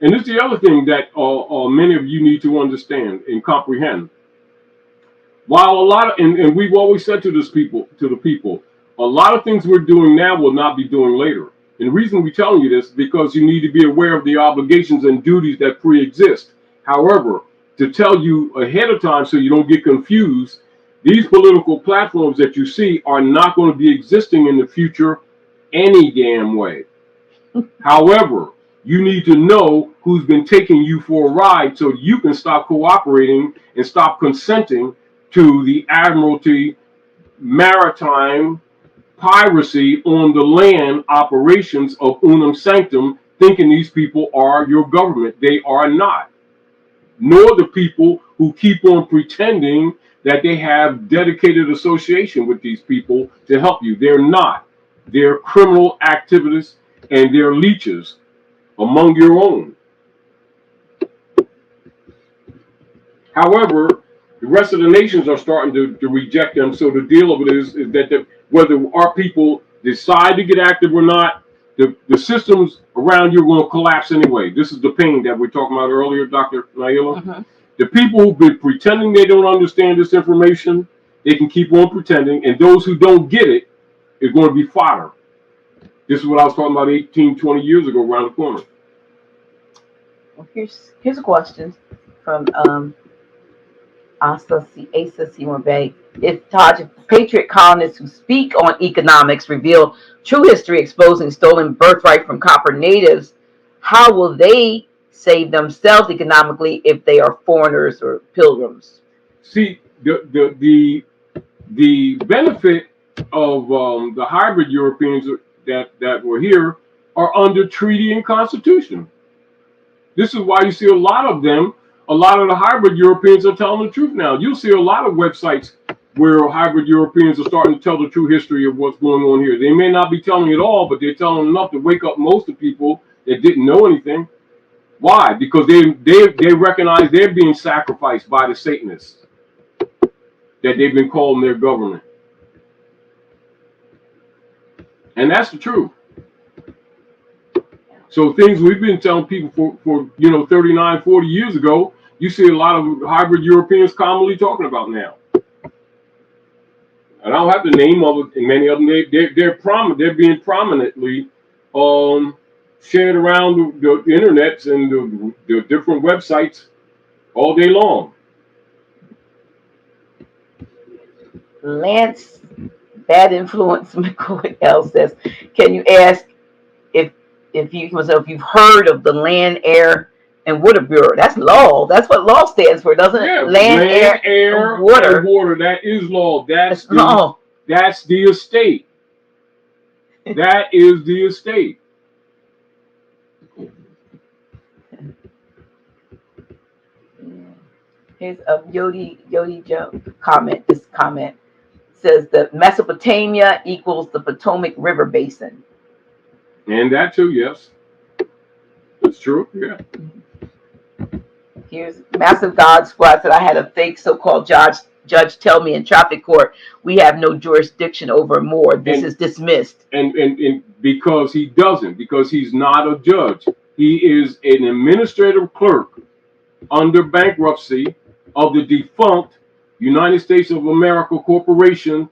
and this is the other thing that many of you need to understand and comprehend. While a lot of, and we've always said to the people, a lot of things we're doing now will not be doing later. And the reason we're telling you this is because you need to be aware of the obligations and duties that pre-exist. However, to tell you ahead of time so you don't get confused, these political platforms that you see are not going to be existing in the future any damn way. However, you need to know who's been taking you for a ride so you can stop cooperating and stop consenting to the admiralty maritime piracy on the land operations of unum sanctum, thinking these people are your government. They are not. Nor the people who keep on pretending that they have dedicated association with these people to help you. They're not. They're criminal activists and they're leeches among your own. However, the rest of the nations are starting to reject them. So the deal of it is that whether our people decide to get active or not, the systems around you are going to collapse anyway. This is the pain that we're talking about earlier, Dr. Naila. Mm-hmm. The people who've been pretending they don't understand this information, they can keep on pretending. And those who don't get it is going to be fodder. This is what I was talking about 18, 20 years ago around the corner. Well, here's a question from Asa Simon Bay. If Taj, patriot colonists who speak on economics reveal true history exposing stolen birthright from copper natives, how will they save themselves economically if they are foreigners or pilgrims? See, the benefit of the hybrid Europeans that were here are under treaty and constitution. This is why you see a lot of them. A lot of the hybrid Europeans are telling the truth now. You'll see a lot of websites where hybrid Europeans are starting to tell the true history of what's going on here. They may not be telling it all, but they're telling enough to wake up most of the people that didn't know anything. Why? Because they recognize they're being sacrificed by the Satanists that they've been calling their government. And that's the truth. So things we've been telling people for 39, 40 years ago, you see a lot of hybrid Europeans commonly talking about now. And I don't have the name of it, and many of them, they're being prominently shared around the internets and the different websites all day long. Lance, Bad Influence McCoy says, can you ask if you've heard of the Land, Air, and Water Bureau? That's law. That's what law stands for, doesn't it? Yeah, Land, Air, and Water. And water. That is law. That's law. That's the estate. That is the estate. Here's a Yodi Joe comment. This comment says that Mesopotamia equals the Potomac River Basin. And that too, yes. That's true, yeah. Here's Massive God Squad said, I had a fake so-called judge tell me in traffic court, we have no jurisdiction over more. This is dismissed. And because he doesn't, because he's not a judge. He is an administrative clerk under bankruptcy of the defunct United States of America Corporation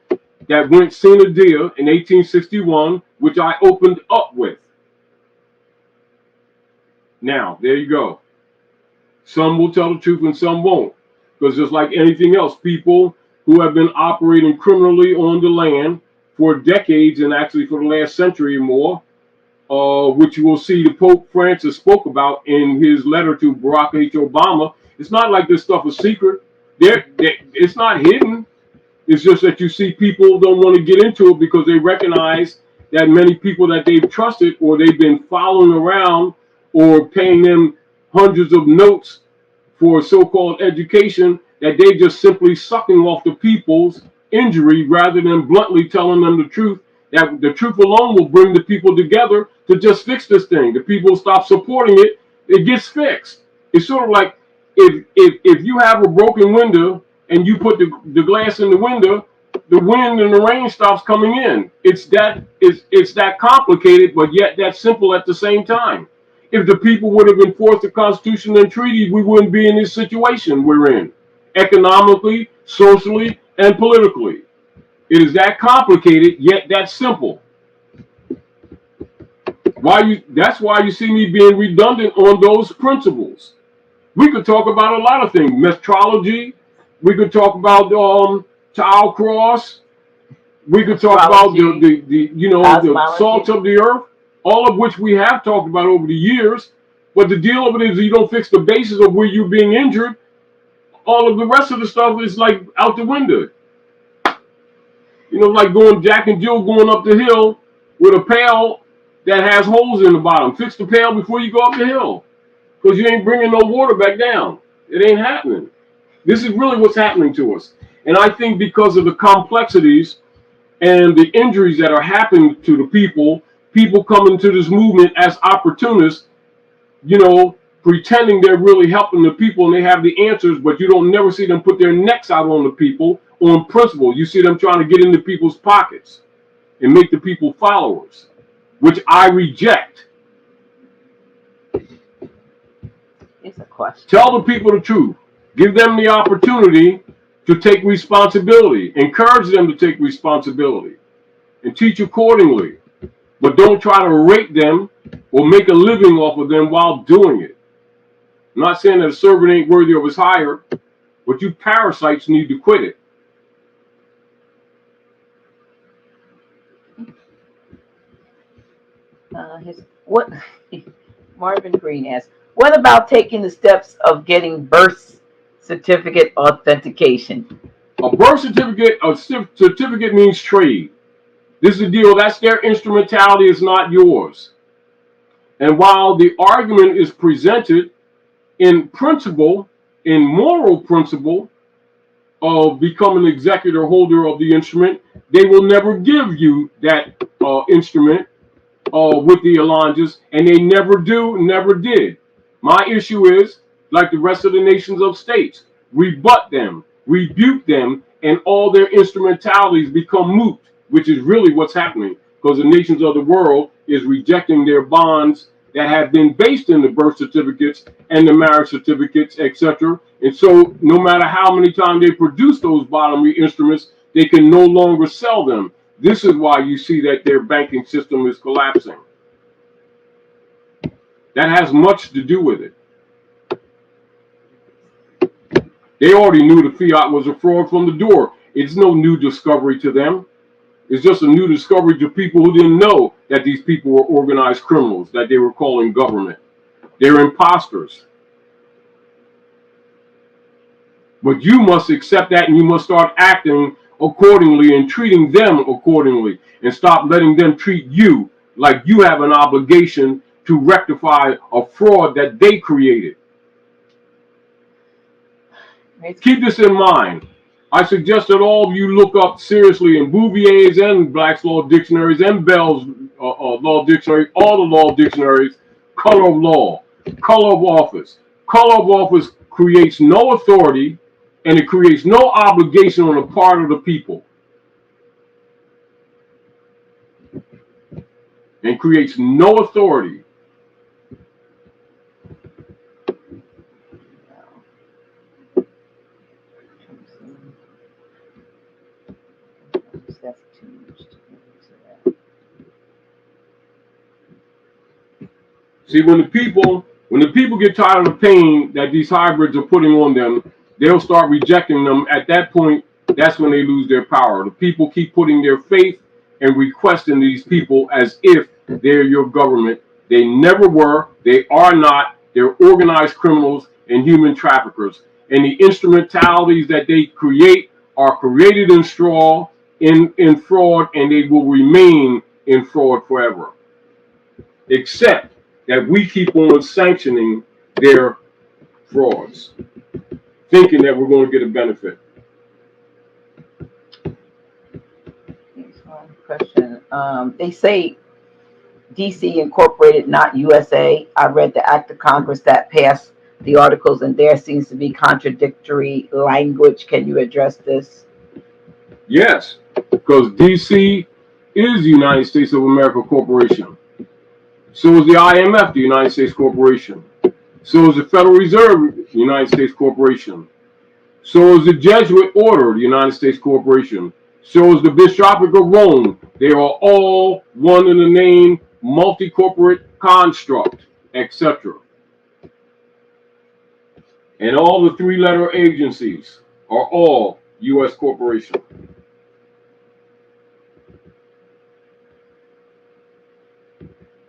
that went sine die in 1861, which I opened up with. Now, there you go. Some will tell the truth and some won't. Because just like anything else, people who have been operating criminally on the land for decades and actually for the last century or more, which you will see the Pope Francis spoke about in his letter to Barack H. Obama. It's not like this stuff is secret. It's not hidden. It's just that you see people don't want to get into it because they recognize that many people that they've trusted or they've been following around or paying them hundreds of notes for so-called education, that they just simply sucking off the people's injury rather than bluntly telling them the truth, that the truth alone will bring the people together to just fix this thing. The people stop supporting it, it gets fixed. It's sort of like if you have a broken window and you put the glass in the window, the wind and the rain stops coming in. It's that complicated, but yet that simple at the same time. If the people would have enforced the Constitution and treaties, we wouldn't be in this situation we're in, economically, socially, and politically. It is that complicated, yet that simple. That's why you see me being redundant on those principles. We could talk about a lot of things, metrology. We could talk about child cross. We could talk about the salt of the earth, all of which we have talked about over the years. But the deal of it is, you don't fix the basis of where you're being injured, all of the rest of the stuff is like out the window. You know, like Jack and Jill going up the hill with a pail that has holes in the bottom. Fix the pail before you go up the hill, because you ain't bringing no water back down. It ain't happening. This is really what's happening to us. And I think because of the complexities and the injuries that are happening to the people come into this movement as opportunists, pretending they're really helping the people and they have the answers, but you don't never see them put their necks out on the people on principle. You see them trying to get into people's pockets and make the people followers, which I reject. It's a question. Tell the people the truth. Give them the opportunity to take responsibility. Encourage them to take responsibility and teach accordingly. But don't try to rate them or make a living off of them while doing it. I'm not saying that a servant ain't worthy of his hire, but you parasites need to quit it. What Marvin Green asks, what about taking the steps of getting birth certificate authentication? A birth certificate means trade. This is the deal. That's their instrumentality. It's not yours. And while the argument is presented in principle, in moral principle, of becoming executor holder of the instrument, they will never give you that instrument with the allonges, and they never do, never did. My issue is, like the rest of the nations of states, rebut them, rebuke them, and all their instrumentalities become moot, which is really what's happening, because the nations of the world is rejecting their bonds that have been based in the birth certificates and the marriage certificates, etc. And so no matter how many times they produce those bodily instruments, they can no longer sell them. This is why you see that their banking system is collapsing. That has much to do with it. They already knew the fiat was a fraud from the door. It's no new discovery to them. It's just a new discovery to people who didn't know that these people were organized criminals that they were calling government. They're imposters. But you must accept that, and you must start acting accordingly and treating them accordingly, and stop letting them treat you like you have an obligation to rectify a fraud that they created. Keep this in mind. I suggest that all of you look up seriously in Bouvier's and Black's Law Dictionaries and Bell's Law Dictionary, all the law dictionaries, color of law, color of office. Color of office creates no authority, and it creates no obligation on the part of the people. And creates no authority. See, when the people get tired of the pain that these hybrids are putting on them, they'll start rejecting them. At that point, that's when they lose their power. The people keep putting their faith and requesting these people as if they're your government. They never were. They are not. They're organized criminals and human traffickers. And the instrumentalities that they create are created in straw, in fraud, and they will remain in fraud forever. Except that we keep on sanctioning their frauds, thinking that we're going to get a benefit. Here's one question. They say DC Incorporated, not USA. I read the act of Congress that passed the articles, and there seems to be contradictory language. Can you address this? Yes, because DC is the United States of America Corporation. So is the IMF, the United States Corporation. So is the Federal Reserve, the United States Corporation. So is the Jesuit Order, the United States Corporation. So is the Bishopric of Rome. They are all one in the name, multi-corporate construct, etc. And all the three-letter agencies are all U.S. corporation.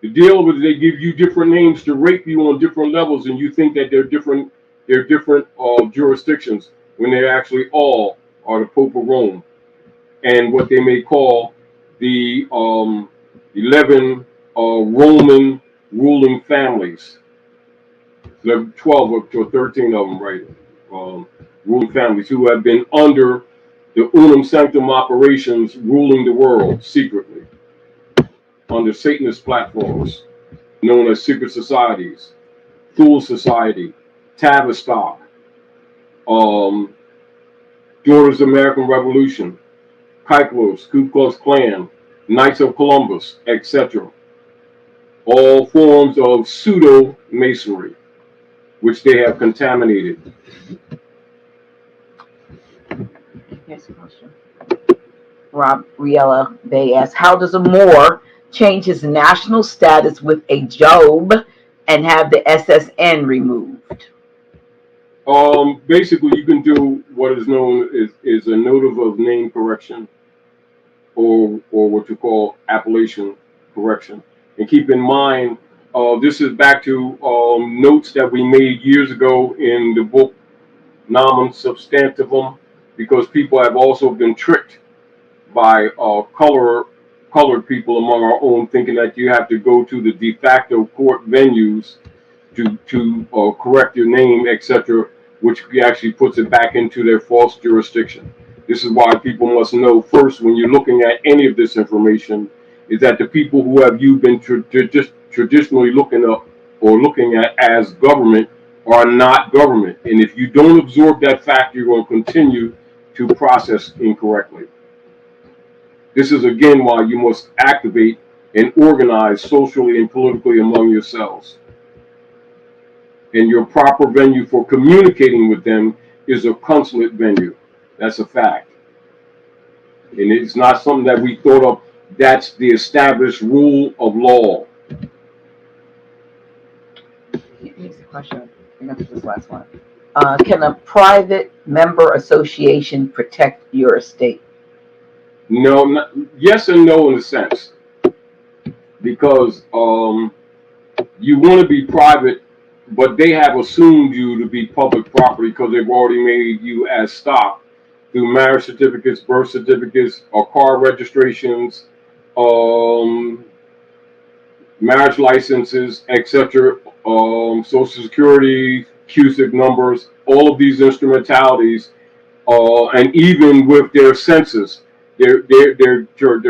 The deal with they give you different names to rate you on different levels, and you think that they're different jurisdictions when they actually all are the Pope of Rome and what they may call the 11 Roman ruling families. 12 up to 13 of them, right? Ruling families who have been under the unum sanctum operations, ruling the world secretly under Satanist platforms known as secret societies, Thule Society, Tavistock, Daughters of the American Revolution, Kyklos, Ku Klux Klan, Knights of Columbus, etc. All forms of pseudo-masonry, which they have contaminated. Here's a question. Rob Riella Bay asks, how does a Moor change his national status with a Job and have the SSN removed? Basically, you can do what is known as a notice of name correction, or what you call appellation correction. And keep in mind, this is back to notes that we made years ago in the book Nomen Substantivum, because people have also been tricked by colored people among our own, thinking that you have to go to the de facto court venues to correct your name, etc., which actually puts it back into their false jurisdiction. This is why people must know first, when you're looking at any of this information, is that the people who have you been traditionally looking up or looking at as government are not government. And if you don't absorb that fact, you're going to continue to process incorrectly. This is again why you must activate and organize socially and politically among yourselves. And your proper venue for communicating with them is a consulate venue. That's a fact. And it's not something that we thought of. That's the established rule of law. Here's the question. I'm going to do this last one. Can a private member association protect your estate? No, yes and no in a sense. Because you want to be private, but they have assumed you to be public property because they've already made you as stock through marriage certificates, birth certificates, or car registrations, marriage licenses, etc., Social Security, CUSIC numbers, all of these instrumentalities, and even with their census, they're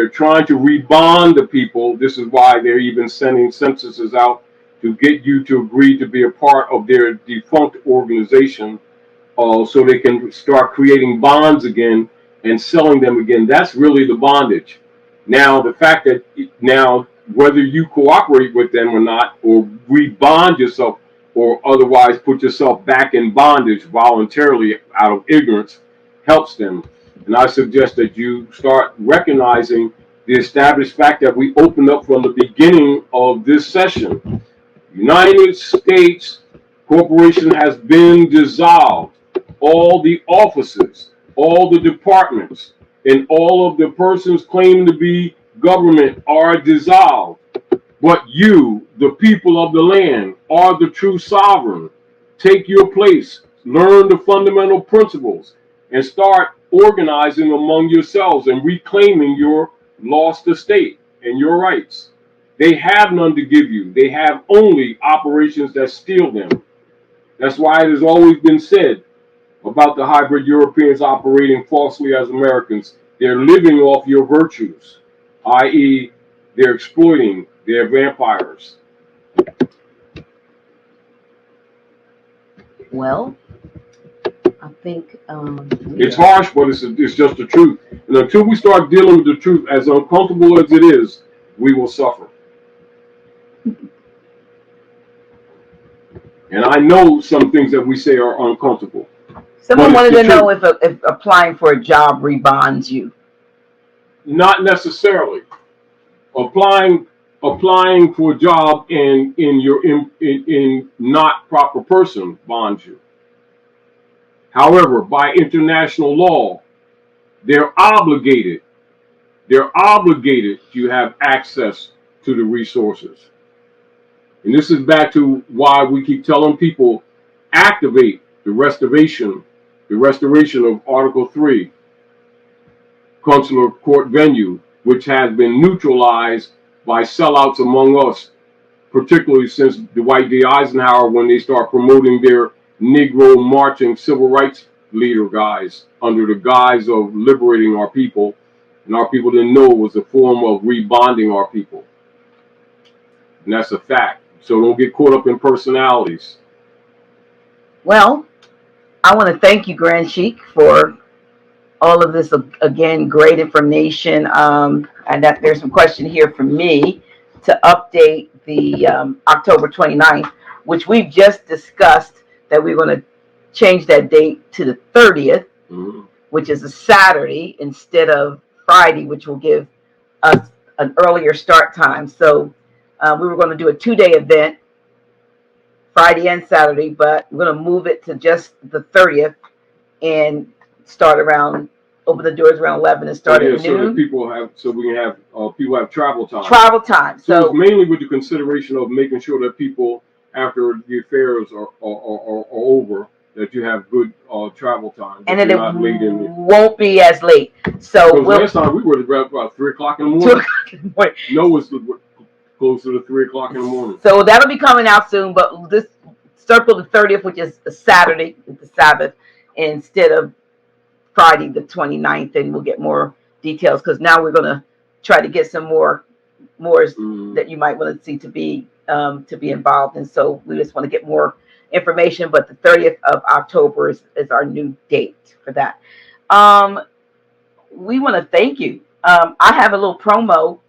trying to rebond the people. This is why they're even sending censuses out to get you to agree to be a part of their defunct organization, so they can start creating bonds again and selling them again. That's really the bondage. Now, the fact that now whether you cooperate with them or not, or rebond yourself, or otherwise put yourself back in bondage voluntarily out of ignorance, helps them. And I suggest that you start recognizing the established fact that we opened up from the beginning of this session. United States Corporation has been dissolved. All the offices, all the departments, and all of the persons claiming to be government are dissolved. But you, the people of the land, are the true sovereign. Take your place, learn the fundamental principles, and start organizing among yourselves and reclaiming your lost estate and your rights. They have none to give you. They have only operations that steal them. That's why it has always been said about the hybrid Europeans operating falsely as Americans. They're living off your virtues, i.e., they're exploiting, they're vampires. Well, I think It's harsh, but it's just the truth. And until we start dealing with the truth, as uncomfortable as it is, we will suffer. And I know some things that we say are uncomfortable. someone wanted to know if applying for a job rebonds you. Not necessarily. Applying for a job in not proper person bonds you. However, by international law, they're obligated to have access to the resources. And this is back to why we keep telling people activate the restoration of Article 3, consular court venue, which has been neutralized by sellouts among us, particularly since Dwight D. Eisenhower, when they start promoting their Negro marching civil rights leader guys under the guise of liberating our people, and our people didn't know it was a form of rebonding our people. And that's a fact. So don't get caught up in personalities. Well, I want to thank you, Grand Sheik, for all of this, again, great information. And that there's some question here from me to update the October 29th, which we've just discussed that we're going to change that date to the 30th, which is a Saturday instead of Friday, which will give us an earlier start time. So we were going to do a 2-day event, Friday and Saturday, but we're going to move it to just the 30th and start around, open the doors around 11 and start at noon. So that we can have people have travel time. Travel time. So it's mainly with the consideration of making sure that people, after the affairs are over, that you have good travel time. And then it won't be as late. So last time we were about 3 o'clock in the morning. 2 o'clock in the morning. No, it's close to the 3 o'clock in the morning. So that'll be coming out soon, but this circle the 30th, which is a Saturday, the Sabbath, instead of Friday the 29th, and we'll get more details because now we're going to try to get some more that you might want to see to be involved. And so we just want to get more information, but the 30th of October is our new date for that. We want to thank you. I have a little promo.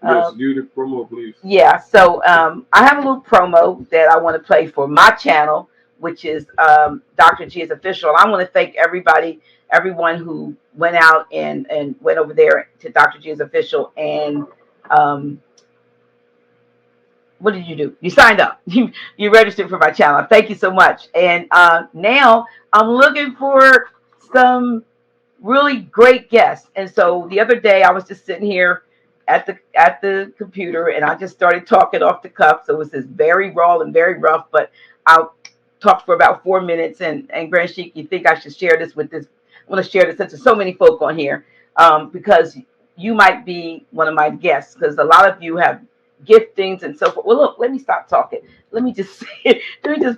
Yes, do the promo, please. Yeah, so I have a little promo that I want to play for my channel, which is Dr. G's Official. I want to thank everyone who went out and went over there to Dr. G's Official and what did you do? You signed up. You registered for my channel. Thank you so much. And now I'm looking for some really great guests. And so the other day I was just sitting here at the computer and I just started talking off the cuff. So it was just very raw and very rough, but I talked for about 4 minutes. And Grand Sheik, you think I should share this with this? I want to share this since there's so many folk on here because you might be one of my guests because a lot of you have giftings and so forth. Well, look, let me stop talking. Let me just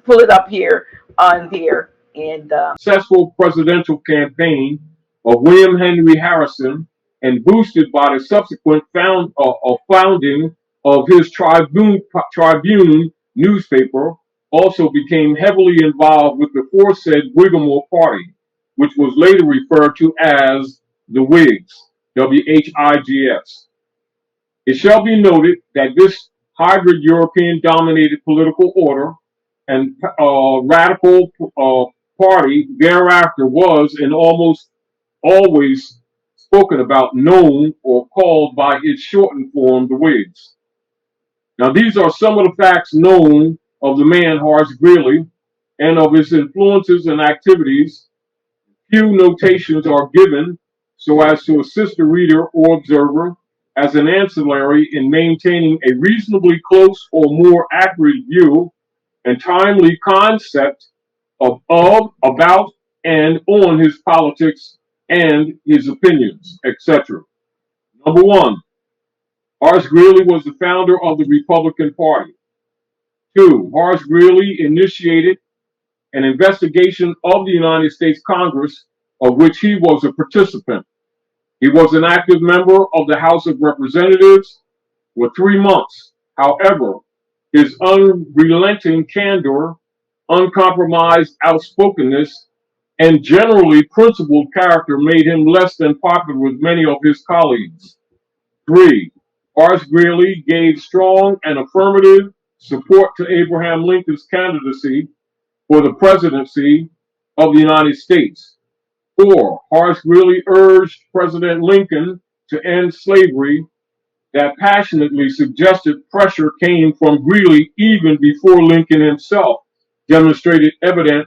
pull it up here on there. And successful presidential campaign of William Henry Harrison and boosted by the subsequent founding of his Tribune newspaper, also became heavily involved with the aforesaid Whiggamore Party, which was later referred to as the Whigs, WHIGS. It shall be noted that this hybrid European-dominated political order and radical party thereafter was and almost always spoken about, known or called by its shortened form, the Whigs. Now, these are some of the facts known of the man Horace Greeley and of his influences and activities. Few notations are given so as to assist the reader or observer as an ancillary in maintaining a reasonably close or more accurate view and timely concept of, about, and on his politics and his opinions, etc. Number one, Horace Greeley was the founder of the Republican Party. 2. Horace Greeley initiated an investigation of the United States Congress, of which he was a participant. He was an active member of the House of Representatives for 3 months. However, his unrelenting candor, uncompromised outspokenness, and generally principled character made him less than popular with many of his colleagues. 3. Horace Greeley gave strong and affirmative support to Abraham Lincoln's candidacy for the presidency of the United States. 4. Horace Greeley urged President Lincoln to end slavery. That passionately suggested pressure came from Greeley even before Lincoln himself demonstrated evident